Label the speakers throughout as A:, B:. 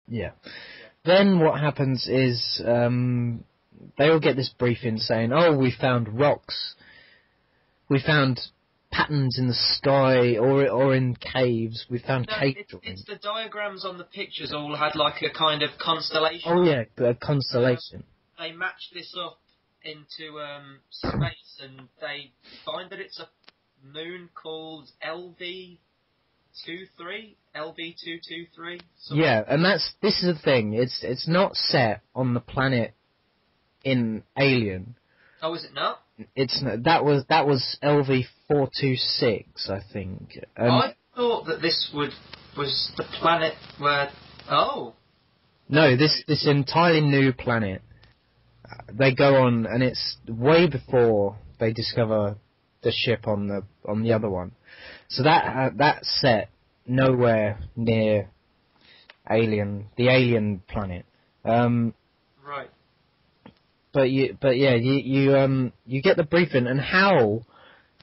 A: Yeah. Then what happens is they all get this briefing saying, "Oh, we found rocks. We found patterns in the sky or in caves. We found cave drawings."
B: It's the diagrams on the pictures all had like a kind of constellation.
A: Oh yeah, a constellation.
B: They matched this up into space, and they find that it's a moon called LV223.
A: Yeah, and this is the thing. It's not set on the planet in Alien.
B: Oh, is it not?
A: That was LV426, I think.
B: I thought that this was the planet where. Oh.
A: No, this entirely new planet. They go on, and it's way before they discover the ship on the other one. So that's set nowhere near the alien planet.
B: Right.
A: But you get the briefing and how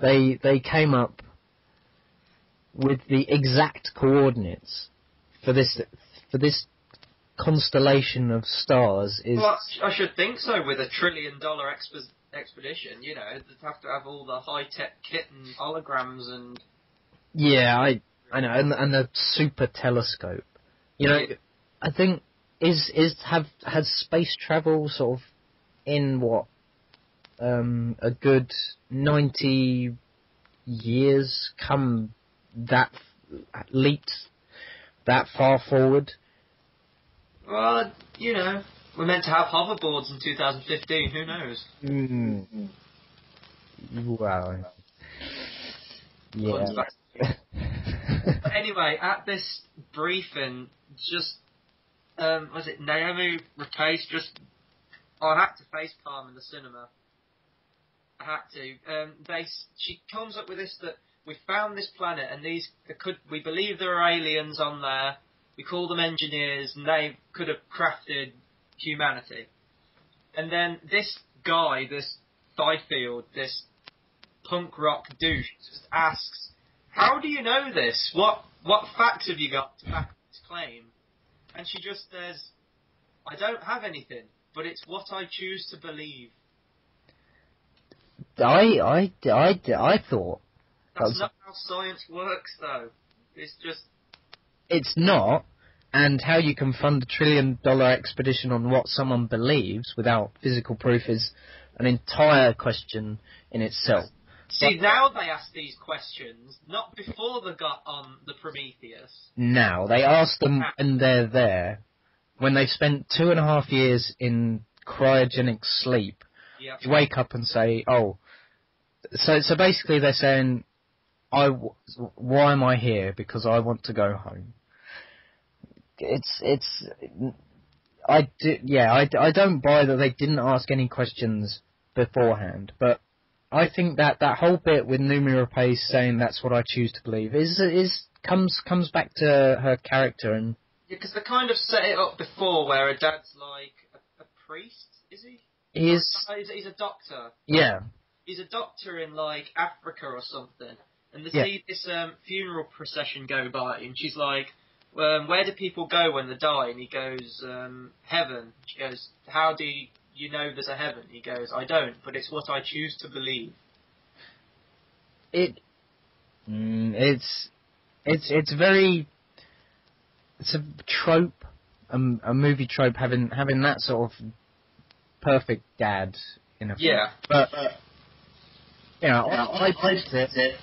A: they came up with the exact coordinates for this constellation of stars is.
B: Well, I should think so. With $1 trillion expedition, they'd have to have all the high-tech kit and holograms and.
A: Yeah, I know, and the super telescope. I think has space travel sort of in what a good 90 years come leaped that far forward.
B: Well, we're meant to have hoverboards in 2015. Who knows?
A: Wow. Yeah.
B: But anyway, at this briefing, just was it Naomi Rapace? I had to facepalm in the cinema. I had to. She comes up with this that we found this planet and we believe there are aliens on there. We call them engineers, and they could have crafted humanity. And then this guy, this Byfield, this punk rock douche, just asks, "How do you know this? What facts have you got to back this claim?" And she just says, "I don't have anything, but it's what I choose to believe."
A: I thought
B: that's not how science works, though.
A: It's not, and how you can fund $1 trillion expedition on what someone believes without physical proof is an entire question in itself.
B: See, now they ask these questions, not before they got on the Prometheus.
A: Now, they ask them when they're there, when they've spent 2.5 years in cryogenic sleep.
B: Yep.
A: You wake up and say, oh, so basically they're saying, why am I here? Because I want to go home. I don't buy that they didn't ask any questions beforehand, but I think that whole bit with Noomi Rapace saying that's what I choose to believe comes back to her character. And
B: yeah, because they kind of set it up before where her dad's like a priest, is he? He's a doctor.
A: Yeah.
B: He's a doctor in like Africa or something, and they see this funeral procession go by, and she's like, "Where do people go when they die?" And he goes, "Heaven." She goes, "How do you know there's a heaven?" He goes, "I don't, but it's what I choose to believe."
A: It's a trope, a movie trope, having that sort of perfect dad in a film.
B: Yeah.
A: But I liked it.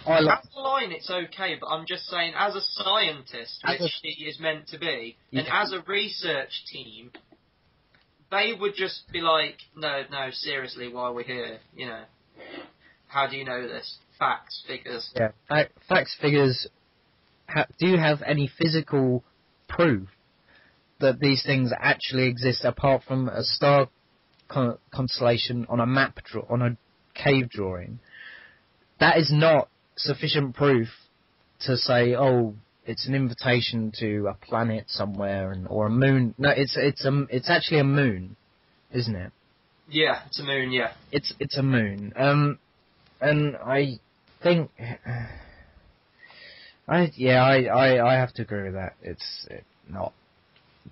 B: As a line, it's okay, but I'm just saying, as a scientist, which she is meant to be, and as a research team, they would just be like, no, seriously, why are we here? How do you know this? Facts, figures.
A: Yeah, facts, figures. Do you have any physical proof that these things actually exist apart from a star constellation on a map, on a cave drawing? That is not sufficient proof to say, oh, it's an invitation to a planet somewhere or a moon. No, it's actually a moon, isn't it?
B: Yeah, it's a moon. Yeah,
A: it's a moon. And I think I have to agree with that. It's not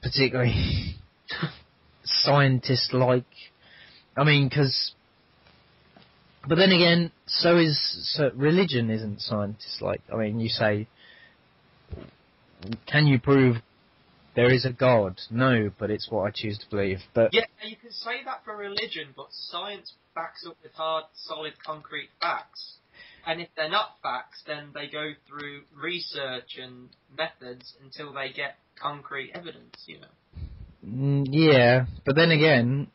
A: particularly scientist-like. I mean, but then again, so religion isn't scientist-like. I mean, you say, can you prove there is a God? No, but it's what I choose to believe. But
B: yeah, you can say that for religion, but science backs up with hard, solid, concrete facts. And if they're not facts, then they go through research and methods until they get concrete evidence, you know.
A: Yeah, but then again,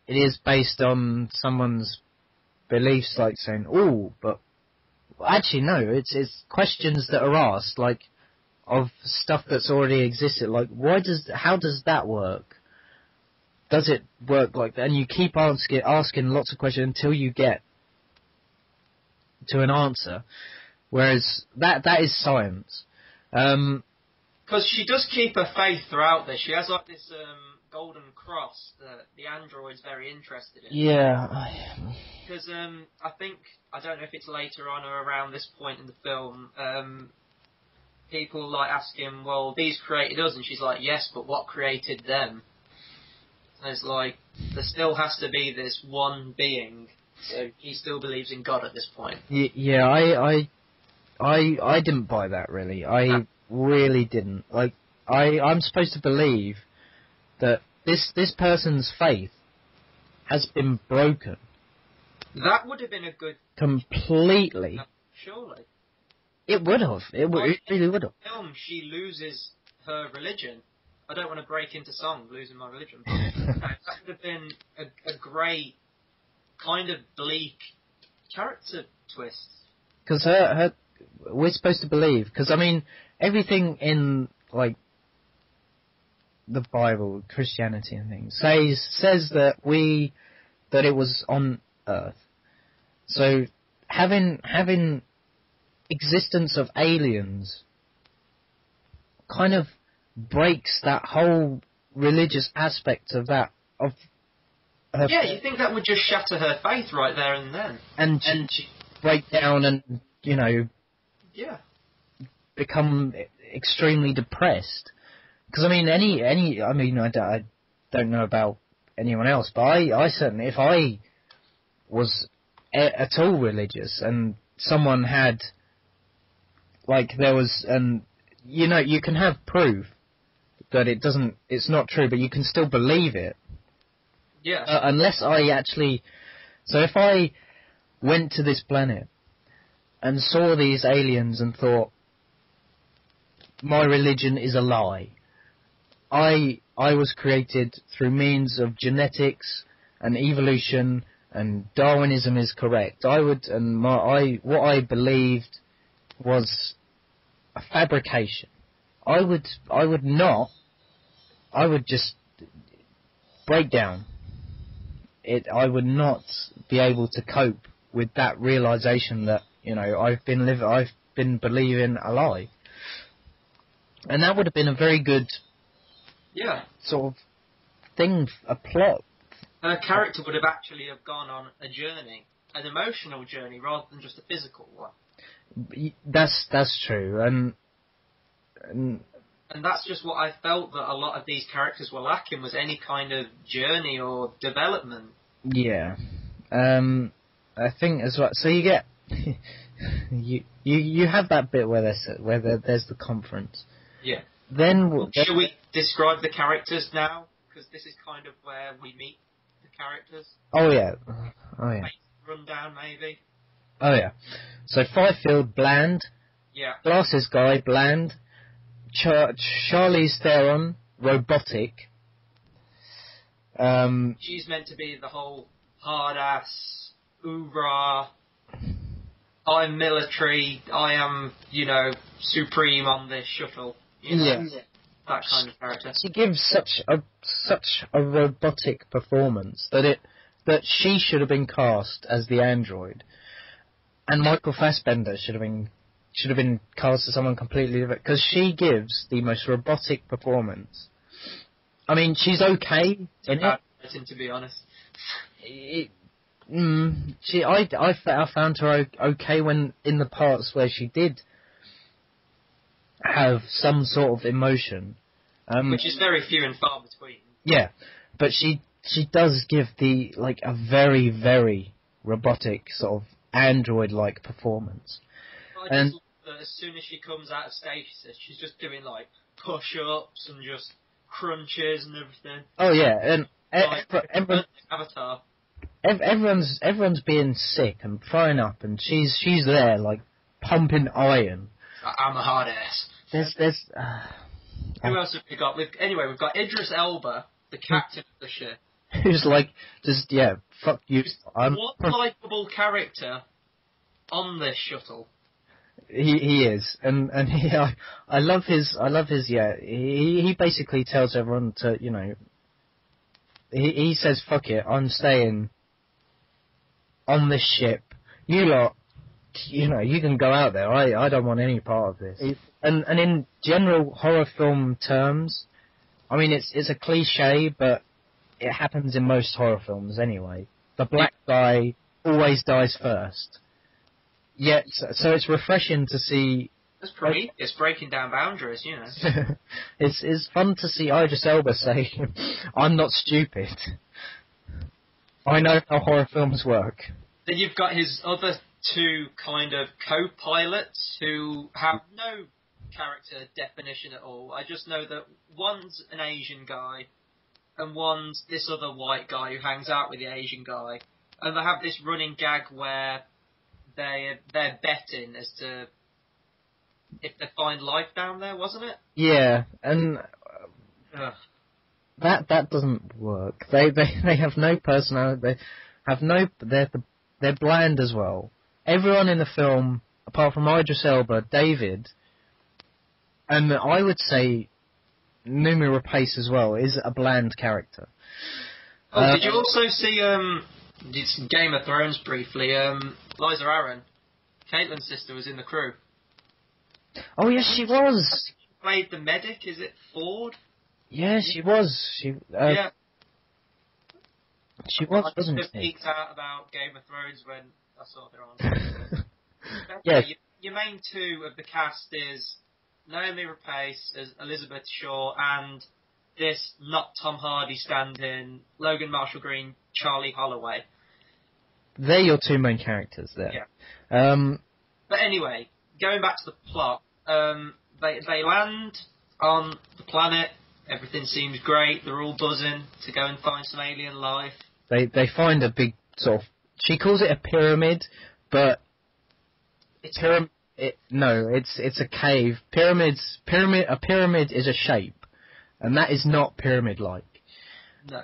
A: it is based on someone's beliefs, like saying, "Oh, but actually no." It's questions that are asked, like of stuff that's already existed. Like, how does that work? Does it work like that? And you keep asking lots of questions until you get to an answer. Whereas that is science.
B: Because she does keep her faith throughout this. She has like this golden cross that the android's very interested in.
A: Yeah.
B: Because I think, I don't know if it's later on or around this point in the film, people like ask him, well, these created us, and she's like, yes, but what created them? And it's like, there still has to be this one being, so he still believes in God at this point.
A: Yeah, I didn't buy that, really. I really didn't. Like, I'm supposed to believe that this person's faith has been broken.
B: That would have been a good...
A: Completely.
B: Surely.
A: It would have. It really would have.
B: In the film, she loses her religion. I don't want to break into song, losing my religion, but that would have been a great, kind of bleak character twist.
A: Because we're supposed to believe, because I mean, everything in, like, the Bible, Christianity and things, says that it was on Earth. So, having existence of aliens kind of breaks that whole religious aspect of that, of her.
B: Yeah, you think that would just shatter her faith right there and then.
A: And she break down and, you know,
B: yeah,
A: become extremely depressed. Because, I mean, I don't know about anyone else, but I certainly, if I was at all religious and someone had, like, there was, you know, you can have proof that it's not true, but you can still believe it.
B: Yeah.
A: Unless I actually, so if I went to this planet and saw these aliens and thought, my religion is a lie. I was created through means of genetics and evolution, and Darwinism is correct. What I believed was a fabrication. I would just break down. I would not be able to cope with that realization that, you know, I've been believing a lie. And that would have been a very good, sort of thing, a plot.
B: Her character would have actually have gone on a journey, an emotional journey, rather than just a physical one.
A: That's true, and
B: that's just what I felt that a lot of these characters were lacking, was any kind of journey or development.
A: Yeah, I think as well. So you get you have that bit where there's the conference.
B: Yeah.
A: Then
B: should we describe the characters now? Because this is kind of where we meet the characters.
A: Oh yeah.
B: Rundown maybe.
A: Oh yeah. So Fifield, bland.
B: Yeah.
A: Glasses guy, bland. Charlize Theron, robotic.
B: She's meant to be the whole hard ass, hoorah, I'm military, I am, you know, supreme on this shuttle. You know,
A: yeah.
B: That kind of character.
A: She gives such a robotic performance that she should have been cast as the android, and Michael Fassbender should have been cast as someone completely different, because she gives the most robotic performance. I mean, she's okay in it.
B: To be honest.
A: I found her okay when in the parts where she did have some sort of emotion.
B: Which is very few and far between.
A: Yeah, but she does give a very, very robotic sort of android-like performance.
B: I just love that as soon as she comes out of stasis, she's just doing like push-ups and just crunches and everything.
A: Oh yeah, and
B: Avatar.
A: Everyone's being sick and throwing up, and she's there like pumping iron.
B: I'm a hard ass. Who else have we got? We've got Idris Elba, the captain of the ship.
A: Who's like, just, fuck you.
B: One likeable character on this shuttle.
A: He is, and I love his, he basically tells everyone to, he says, fuck it, I'm staying on this ship. You lot, you can go out there, I don't want any part of this. And in general horror film terms, I mean, it's a cliche, but it happens in most horror films anyway. The black guy always dies first. Yet, so it's refreshing to see.
B: That's Prometheus breaking down boundaries,
A: It's fun to see Idris Elba say, "I'm not stupid. I know how horror films work."
B: Then you've got his other two kind of co-pilots who have no character definition at all. I just know that one's an Asian guy and one's this other white guy who hangs out with the Asian guy, and they have this running gag where they're betting as to if they find life down there, wasn't it?
A: Yeah, and that doesn't work. They have no personality. They have no. They're bland as well. Everyone in the film, apart from Idris Elba, David, and I would say Noomi Rapace as well, is a bland character.
B: Oh, did you also see Game of Thrones briefly? Liza Aaron, Caitlyn's sister, was in the crew.
A: Oh yes, she was.
B: She played the medic. Is it Ford?
A: Yeah, she was. She
B: yeah.
A: She was, wasn't
B: she? I peeked out about Game of Thrones when I saw her on.
A: Yeah.
B: Your main two of the cast is Naomi Rapace as Elizabeth Shaw and this not Tom Hardy stand-in Logan Marshall Green, Charlie Holloway.
A: They're your two main characters there.
B: Yeah. But anyway, going back to the plot, they land on the planet. Everything seems great. They're all buzzing to go and find some alien life.
A: They find a big sort of. She calls it a pyramid, but it's it's a cave. A pyramid is a shape, and that is not pyramid-like.
B: No.